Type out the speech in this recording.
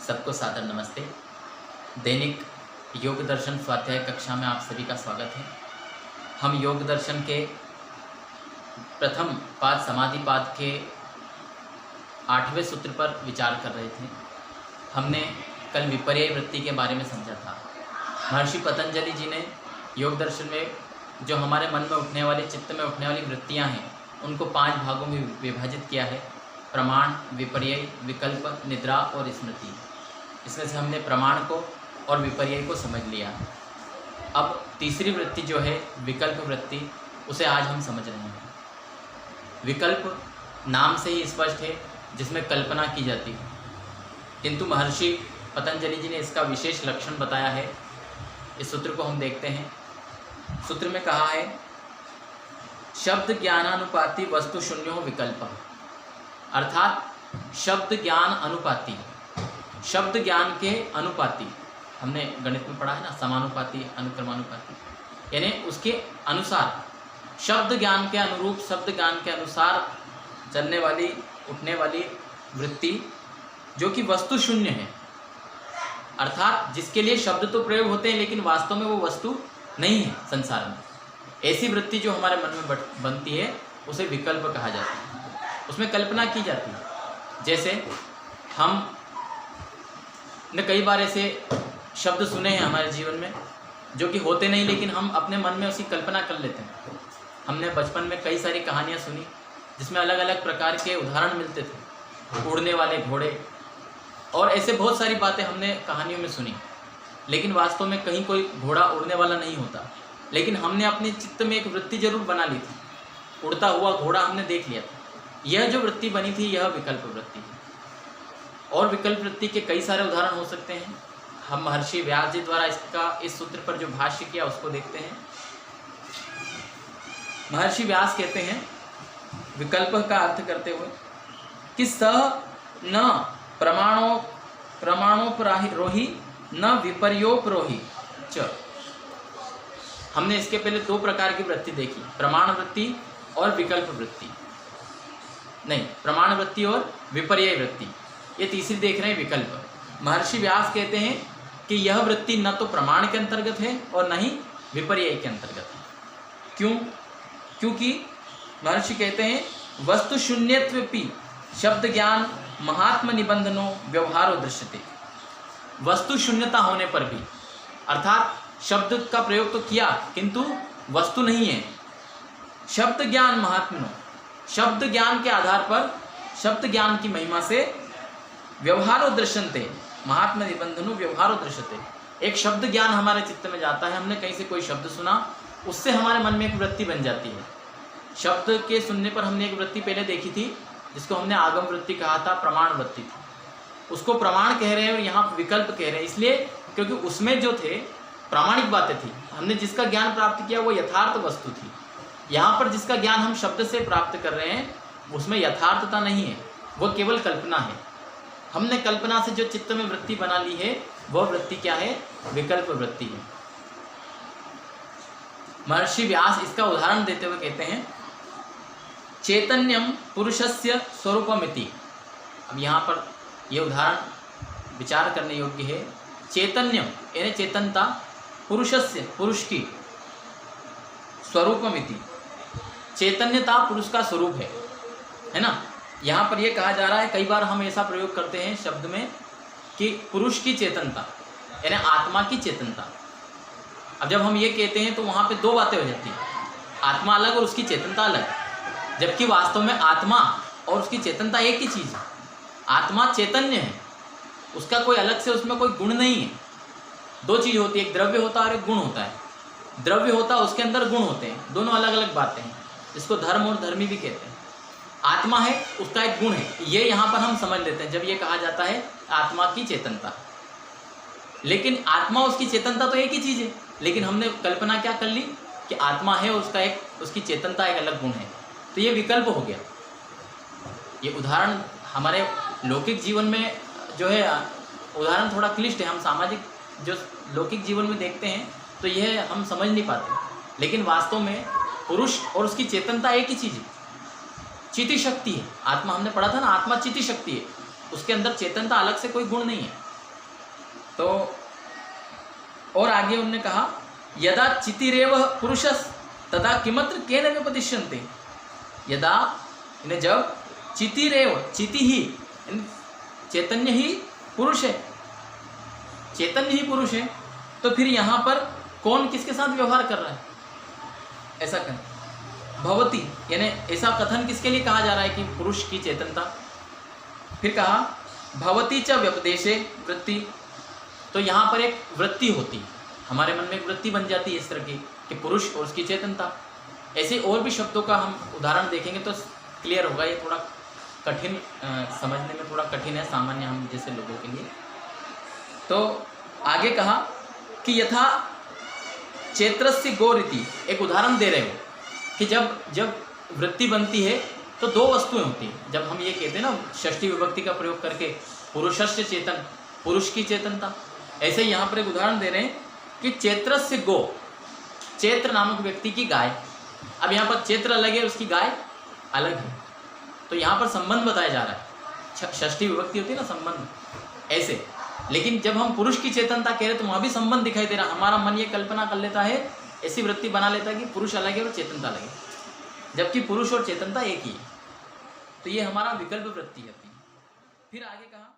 सबको सादर नमस्ते। दैनिक योग दर्शन स्वाध्याय कक्षा में आप सभी का स्वागत है। हम योग दर्शन के प्रथम पाद समाधि पाद के 8वें सूत्र पर विचार कर रहे थे। हमने कल विपर्यय वृत्ति के बारे में समझा था। महर्षि पतंजलि जी ने योग दर्शन में जो हमारे मन में उठने वाले, चित्त में उठने वाली वृत्तियां हैं, उनको 5 भागों में विभाजित किया है: प्रमाण, विपर्यय, विकल्प, निद्रा और स्मृति। इसमें से हमने प्रमाण को और विपर्यय को समझ लिया। अब तीसरी वृत्ति जो है विकल्प वृत्ति, उसे आज हम समझ रहे हैं। विकल्प नाम से ही स्पष्ट है, जिसमें कल्पना की जाती है, किंतु महर्षि पतंजलि जी ने इसका विशेष लक्षण बताया है। इस सूत्र को हम देखते हैं। सूत्र में कहा है, शब्द ज्ञानानुपाति वस्तु शून्यो विकल्प, अर्थात शब्द ज्ञान अनुपाति, शब्द ज्ञान के अनुपाति। हमने गणित में पढ़ा है ना, समानुपाती, अनुक्रमानुपाती, यानी उसके अनुसार, शब्द ज्ञान के अनुरूप, शब्द ज्ञान के अनुसार चलने वाली, उठने वाली वृत्ति जो कि वस्तु शून्य है, अर्थात जिसके लिए शब्द तो प्रयोग होते हैं लेकिन वास्तव में वो वस्तु नहीं है संसार में, ऐसी वृत्ति जो हमारे मन में बनती है उसे विकल्प कहा जाता है। उसमें कल्पना की जाती है। जैसे हम ने कई बार ऐसे शब्द सुने हैं हमारे जीवन में जो कि होते नहीं, लेकिन हम अपने मन में उसकी कल्पना कर लेते हैं। हमने बचपन में कई सारी कहानियाँ सुनी जिसमें अलग अलग प्रकार के उदाहरण मिलते थे, उड़ने वाले घोड़े और ऐसे बहुत सारी बातें हमने कहानियों में सुनी, लेकिन वास्तव में कहीं कोई घोड़ा उड़ने वाला नहीं होता। लेकिन हमने अपने चित्त में एक वृत्ति जरूर बना ली थी, उड़ता हुआ घोड़ा हमने देख लिया था। यह जो वृत्ति बनी थी यह विकल्प वृत्ति है। और विकल्प वृत्ति के कई सारे उदाहरण हो सकते हैं। हम महर्षि व्यास जी द्वारा इस सूत्र पर जो भाष्य किया उसको देखते हैं। महर्षि व्यास कहते हैं विकल्प का अर्थ करते हुए कि स न प्रमाणोपरोही न विपर्योपरोही च। हमने इसके पहले 2 प्रकार की वृत्ति देखी, प्रमाण वृत्ति और विकल्प वृत्ति, नहीं, प्रमाण वृत्ति और विपर्यय वृत्ति। ये तीसरी देख रहे हैं विकल्प। महर्षि व्यास कहते हैं कि यह वृत्ति न तो प्रमाण के अंतर्गत है और न ही विपर्यय के अंतर्गत है। क्यों? क्योंकि महर्षि कहते हैं वस्तु शून्यत्वेपि शब्द ज्ञान महात्म निबंधनो व्यवहारो दृश्यते। वस्तु शून्यता होने पर भी, अर्थात शब्द का प्रयोग तो किया किंतु वस्तु नहीं है। शब्द ज्ञान महात्मनो, शब्द ज्ञान के आधार पर, शब्द ज्ञान की महिमा से व्यवहारो दृश्यन्ते, महात्म निबंधनो व्यवहारो दृश्यते। एक शब्द ज्ञान हमारे चित्त में जाता है, हमने कहीं से कोई शब्द सुना, उससे हमारे मन में एक वृत्ति बन जाती है। शब्द के सुनने पर हमने एक वृत्ति पहले देखी थी जिसको हमने आगम वृत्ति कहा था, प्रमाण वृत्ति थी। उसको प्रमाण कह रहे हैं और यहाँ विकल्प कह रहे हैं, इसलिए क्योंकि उसमें जो थे प्रामाणिक बातें थी। हमने जिसका ज्ञान प्राप्त किया वो यथार्थ वस्तु थी। यहाँ पर जिसका ज्ञान हम शब्द से प्राप्त कर रहे हैं उसमें यथार्थता नहीं है, वो केवल कल्पना है। हमने कल्पना से जो चित्त में वृत्ति बना ली है वह वृत्ति क्या है? विकल्प वृत्ति है। महर्षि व्यास इसका उदाहरण देते हुए कहते हैं चैतन्यम पुरुषस्य स्वरूपमिति। अब यहाँ पर यह उदाहरण विचार करने योग्य है। चैतन्यम यानी चेतनता, पुरुषस्य पुरुष की, स्वरूपमिति चैतन्यता पुरुष का स्वरूप है ना। यहाँ पर यह कहा जा रहा है, कई बार हम ऐसा प्रयोग करते हैं शब्द में कि पुरुष की चेतनता यानी आत्मा की चेतनता। अब जब हम ये कहते हैं तो वहाँ पे 2 बातें हो जाती हैं, आत्मा अलग और उसकी चेतनता अलग, जबकि वास्तव में आत्मा और उसकी चेतनता एक ही चीज़ है। आत्मा चैतन्य है, उसका कोई अलग से उसमें कोई गुण नहीं है। 2 चीज़ होती है, एक द्रव्य होता है और एक गुण होता है। द्रव्य होता है, उसके अंदर गुण होते हैं, दोनों अलग अलग बातें हैं। इसको धर्म और धर्मी भी कहते हैं। आत्मा है, उसका एक गुण है, ये यहाँ पर हम समझ लेते हैं जब ये कहा जाता है आत्मा की चेतनता। लेकिन आत्मा उसकी चेतनता तो एक ही चीज़ है, लेकिन हमने कल्पना क्या कर ली कि आत्मा है और उसका एक, उसकी चेतनता एक अलग गुण है, तो ये विकल्प हो गया। ये उदाहरण हमारे लौकिक जीवन में जो है उदाहरण थोड़ा क्लिष्ट है। हम सामाजिक जो लौकिक जीवन में देखते हैं तो यह हम समझ नहीं पाते, लेकिन वास्तव में पुरुष और उसकी चेतनता एक ही चीज़ है, चिति शक्ति है। आत्मा हमने पढ़ा था ना, आत्मा चिति शक्ति है, उसके अंदर चेतनता अलग से कोई गुण नहीं है। तो और आगे उन्होंने कहा यदा चितिरेव पुरुषस तदा किमत्र केन व्यपदिश्यन्ते। यदा यानी जब चितिरेव, चिति ही चैतन्य ही पुरुष है, चैतन्य ही पुरुष है, तो फिर यहाँ पर कौन किसके साथ व्यवहार कर रहा है, ऐसा कहें भवती, यानी ऐसा कथन किसके लिए कहा जा रहा है कि पुरुष की चेतनता। फिर कहा भवती च व्यपदेशे वृत्ति, तो यहाँ पर एक वृत्ति होती, हमारे मन में एक वृत्ति बन जाती है इस तरह की कि पुरुष और उसकी चेतनता। ऐसे और भी शब्दों का हम उदाहरण देखेंगे तो क्लियर होगा। ये थोड़ा कठिन समझने में थोड़ा कठिन है सामान्य हम जैसे लोगों के लिए। तो आगे कहा कि यथा चैत्रस्य गौरीति, एक उदाहरण दे रहे हो कि जब वृत्ति बनती है तो दो वस्तुएं होती हैं। जब हम ये कहते हैं ना षष्ठी विभक्ति का प्रयोग करके पुरुषस्य चेतन, पुरुष की चेतनता, ऐसे ही यहाँ पर एक उदाहरण दे रहे हैं कि चैत्रस्य गो, चैत्र नामक व्यक्ति की गाय। अब यहाँ पर चैत्र अलग है, उसकी गाय अलग है, तो यहाँ पर संबंध बताया जा रहा है। षष्ठी विभक्ति होती है ना संबंध, ऐसे। लेकिन जब हम पुरुष की चेतनता कह रहे हैं तो वहाँ भी संबंध दिखाई दे रहा। हमारा मन ये कल्पना कर लेता है, ऐसी वृत्ति बना लेता है कि पुरुष अलग है और चेतनता अलग है, जबकि पुरुष और चेतनता एक ही है। तो ये हमारा विकल्प वृत्ति होती है। फिर आगे कहा